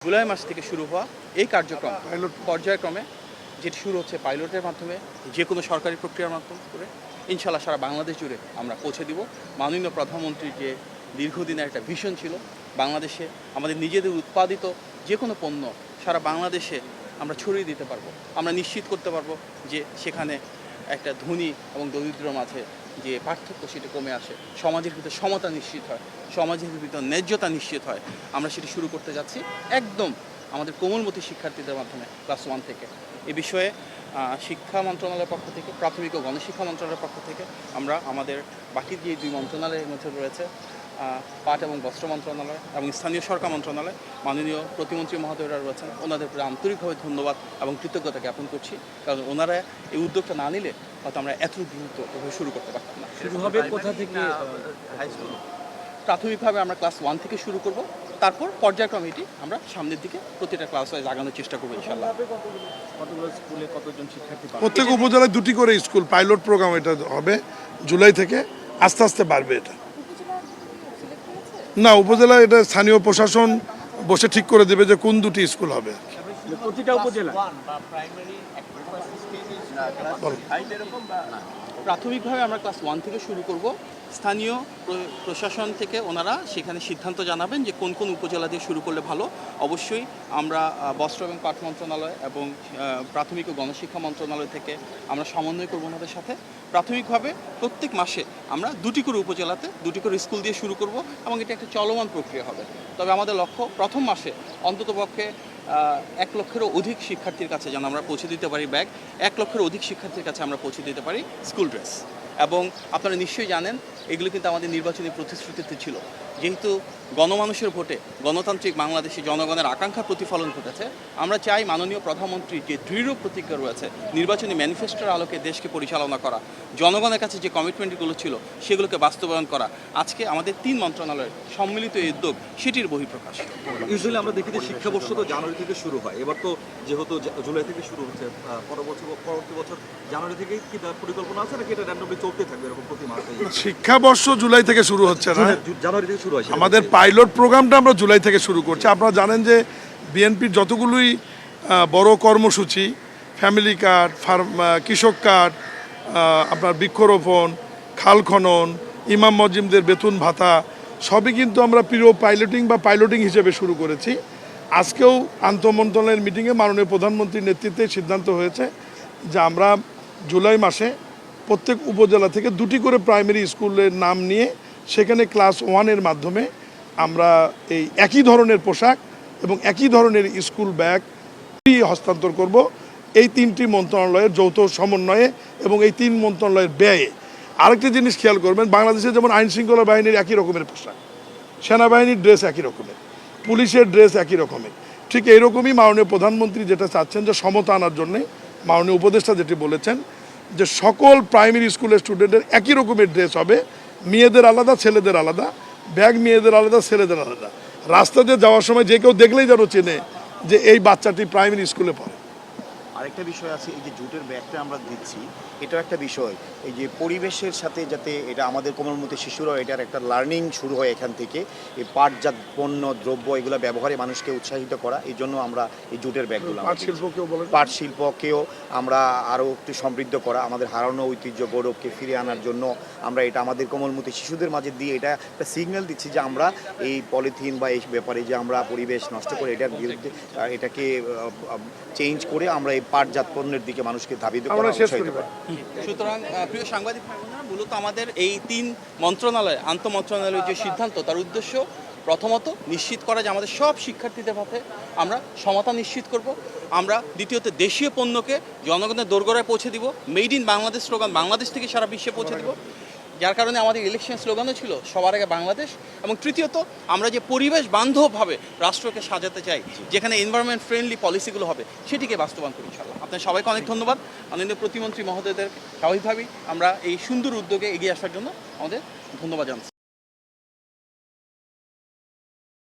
জুলাই মাস থেকে শুরু হওয়া এই কার্যক্রম পর্যায়ক্রমে যেটি শুরু হচ্ছে পাইলটের মাধ্যমে, যে কোনো সরকারি প্রক্রিয়ার মাধ্যমে করে ইনশাল্লাহ সারা বাংলাদেশ জুড়ে আমরা পৌঁছে দিব। মাননীয় প্রধানমন্ত্রীর যে দীর্ঘদিনের একটা ভিশন ছিল, বাংলাদেশে আমাদের নিজেদের উৎপাদিত যে কোনো পণ্য সারা বাংলাদেশে আমরা ছড়িয়ে দিতে পারবো। আমরা নিশ্চিত করতে পারবো যে সেখানে একটা ধনী এবং দরিদ্র মাঝে যে পার্থক্য সেটা কমে আসে, সমাজের ভিতরে সমতা নিশ্চিত হয়, সমাজের ভিতরে ন্যায্যতা নিশ্চিত হয়। আমরা সেটি শুরু করতে যাচ্ছি একদম আমাদের কোমলমতি শিক্ষার্থীদের মাধ্যমে ক্লাস 1 থেকে। এ বিষয়ে শিক্ষা মন্ত্রণালয়ের পক্ষ থেকে, প্রাথমিক ও গণশিক্ষা মন্ত্রণালয়ের পক্ষ থেকে আমরা আমাদের বাকি যে দুই মন্ত্রণালয়ের মধ্যে রয়েছে পাট এবং বস্ত্র মন্ত্রণালয় এবং স্থানীয় সরকার মন্ত্রণালয়, মাননীয় প্রতিমন্ত্রী মহোদয়রা রয়েছেন, ওনাদের প্রতি আন্তরিকভাবে ধন্যবাদ এবং কৃতজ্ঞতা জ্ঞাপন করছি। কারণ ওনারা এই উদ্যোগটা না নিলে হয়তো আমরা এত দ্রুতভাবে শুরু করতে পারতাম না। শুরু হবে কোথা থেকে? প্রাথমিকভাবে আমরা ক্লাস 1 থেকে শুরু করব, তারপর পর্যায়ক্রমে এটি আমরা সামনের দিকে প্রতিটা ক্লাস ওয়াইজ আগানোর চেষ্টা করবো ইনশাআল্লাহ। কতগুলো স্কুলে কতজন শিক্ষার্থী পাবে? প্রত্যেক উপজেলায় 2টি করে স্কুল পাইলট প্রোগ্রাম এটা হবে জুলাই থেকে, আস্তে আস্তে বাড়বে এটা। না, উপজেলা এটা স্থানীয় প্রশাসন বসে ঠিক করে দেবে যে কোন 2টি স্কুল হবে। প্রতিটা উপজেলা প্রাথমিকভাবে আমরা ক্লাস 1 থেকে শুরু করব। স্থানীয় প্রশাসন থেকে ওনারা সেখানে সিদ্ধান্ত জানাবেন যে কোন কোন উপজেলা দিয়ে শুরু করলে ভালো। অবশ্যই আমরা বস্ত্র এবং পাট মন্ত্রণালয় এবং প্রাথমিক ও গণশিক্ষা মন্ত্রণালয় থেকে আমরা সমন্বয় করব ওনাদের সাথে। প্রাথমিকভাবে প্রত্যেক মাসে আমরা 2টি করে উপজেলাতে 2টি করে স্কুল দিয়ে শুরু করব এবং এটা একটা চলমান প্রক্রিয়া হবে। তবে আমাদের লক্ষ্য প্রথম মাসে অন্ততপক্ষে 1 লক্ষেরও অধিক শিক্ষার্থীর কাছে যেন আমরা পৌঁছে দিতে পারি ব্যাগ, 1 লক্ষেরও অধিক শিক্ষার্থীর কাছে আমরা পৌঁছে দিতে পারি স্কুল ড্রেস। এবং আপনারা নিশ্চয়ই জানেন এগুলো কিন্তু আমাদের নির্বাচনী প্রতিশ্রুতিতে ছিল। যেহেতু গণমানুষের ভোটে গণতান্ত্রিক বাংলাদেশে জনগণের আকাঙ্ক্ষা প্রতিফলন ঘটেছে, আমরা চাই মাননীয় প্রধানমন্ত্রীর যে দৃঢ় প্রতিজ্ঞা রয়েছে নির্বাচনী ম্যানিফেস্টোর আলোকে দেশকে পরিচালনা করা, জনগণের কাছে যে কমিটমেন্টগুলো ছিল সেগুলোকে বাস্তবায়ন করা। আজকে আমাদের 3 মন্ত্রণালয়ের সম্মিলিত এই উদ্যোগ সেটির বহিঃপ্রকাশ। ইউজুয়ালি আমরা দেখি যে শিক্ষাবর্ষ তো জানুয়ারি থেকে শুরু হয়, এবার তো যেহেতু জুলাই থেকে শুরু হচ্ছে, পরবর্তী বছর জানুয়ারি থেকেই কি তার পরিকল্পনা আছে নাকি এটা র্যান্ডমলি চলতে থাকবে এরকম প্রতি মাসে? শিক্ষাবর্ষ জুলাই থেকে শুরু হচ্ছে না, জানুয়ারি থেকে শুরু হয়। আমাদের পাইলট প্রোগ্রামটা আমরা জুলাই থেকে শুরু করছি। আপনারা জানেন যে বিএনপির যতগুলোই বড় কর্মসূচি, ফ্যামিলি কার্ড, কৃষক কার্ড, আপনার বৃক্ষরোপণ, খাল খনন, ইমাম মসজিদদের বেতন ভাতা, সবই কিন্তু আমরা পাইলটিং হিসেবে শুরু করেছি। আজকেও আন্তঃমন্ত্রণালয়ের মিটিংয়ে মাননীয় প্রধানমন্ত্রীর নেতৃত্বে সিদ্ধান্ত হয়েছে যে আমরা জুলাই মাসে প্রত্যেক উপজেলা থেকে 2টি করে প্রাইমারি স্কুলের নাম নিয়ে সেখানে ক্লাস 1-এর মাধ্যমে আমরা এই একই ধরনের পোশাক এবং একই ধরনের স্কুল ব্যাগ হস্তান্তর করব। এই 3টি মন্ত্রণালয়ের যৌথ সমন্বয়ে এবং এই 3 মন্ত্রণালয়ের ব্যয়ে। আরেকটি জিনিস খেয়াল করবেন, বাংলাদেশে যেমন আইন শৃঙ্খলা বাহিনীর একই রকমের পোশাক, সেনাবাহিনীর ড্রেস একই রকমের, পুলিশের ড্রেস একই রকমের, ঠিক এইরকমই মাননীয় প্রধানমন্ত্রী যেটা চাচ্ছেন যে সমতা আনার জন্যে, মাননীয় উপদেষ্টা যেটি বলেছেন যে সকল প্রাইমারি স্কুলের স্টুডেন্টের একই রকমের ড্রেস হবে, মেয়েদের আলাদা ছেলেদের আলাদা, ব্যাগ মেয়েদের আলাদা ছেলেদের আলাদা। রাস্তাতে যাওয়ার সময় যে কেউ দেখলেই যেন চেনে যে এই বাচ্চাটি প্রাইমারি স্কুলে পড়ে। আরেকটা বিষয় আছে, এই যে জুটের ব্যাগটা আমরা দিচ্ছি, এটাও একটা বিষয়, এই যে পরিবেশের সাথে যাতে এটা আমাদের কোমলমতি শিশুরাও এটার একটা লার্নিং শুরু হয় এখান থেকে, এই পাটজাত পণ্য দ্রব্য এগুলো ব্যবহারে মানুষকে উৎসাহিত করা, এই জন্য আমরা এই জুটের ব্যাগগুলো পাট শিল্পকেও আমরা আরও একটু সমৃদ্ধ করা, আমাদের হারানো ঐতিহ্য গৌরবকে ফিরে আনার জন্য আমরা এটা আমাদের কোমলমতি শিশুদের মাঝে দিয়ে এটা একটা সিগন্যাল দিচ্ছি যে আমরা এই পলিথিন বা এই ব্যাপারে যে আমরা পরিবেশ নষ্ট করে এটার বিরুদ্ধে এটাকে চেঞ্জ করে আমরা এই পাটজাত পণ্যের দিকে মানুষকে ধাবিত করা। সুতরাং প্রিয় সাংবাদিক ভাই বোনেরা, মূলত আমাদের এই 3 মন্ত্রণালয় আন্তঃমন্ত্রণালয়ের যে সিদ্ধান্ত, তার উদ্দেশ্য প্রথমত নিশ্চিত করা যে আমাদের সব শিক্ষার্থীদের পথে আমরা সমতা নিশ্চিত করব। আমরা দ্বিতীয়ত দেশীয় পণ্যকে জনগণের দোরগোড়ায় পৌঁছে দিব, made in Bangladesh slogan Bangladesh থেকে সারা বিশ্বে পৌঁছে দিব, যার কারণে আমাদের ইলেকশন স্লোগানও ছিল সবার আগে বাংলাদেশ। এবং তৃতীয়ত আমরা যে পরিবেশ বান্ধবভাবে রাষ্ট্রকে সাজাতে চাই, যেখানে এনভায়রনমেন্ট ফ্রেন্ডলি পলিসিগুলো হবে, সেটিকে বাস্তবায়ন করি ইনশাআল্লাহ। আপনার সবাইকে অনেক ধন্যবাদ। মাননীয় প্রতিমন্ত্রী মহোদয়দের স্বাভাবিকভাবেই আমরা এই সুন্দর উদ্যোগে এগিয়ে আসার জন্য আমাদের ধন্যবাদ জানাচ্ছি।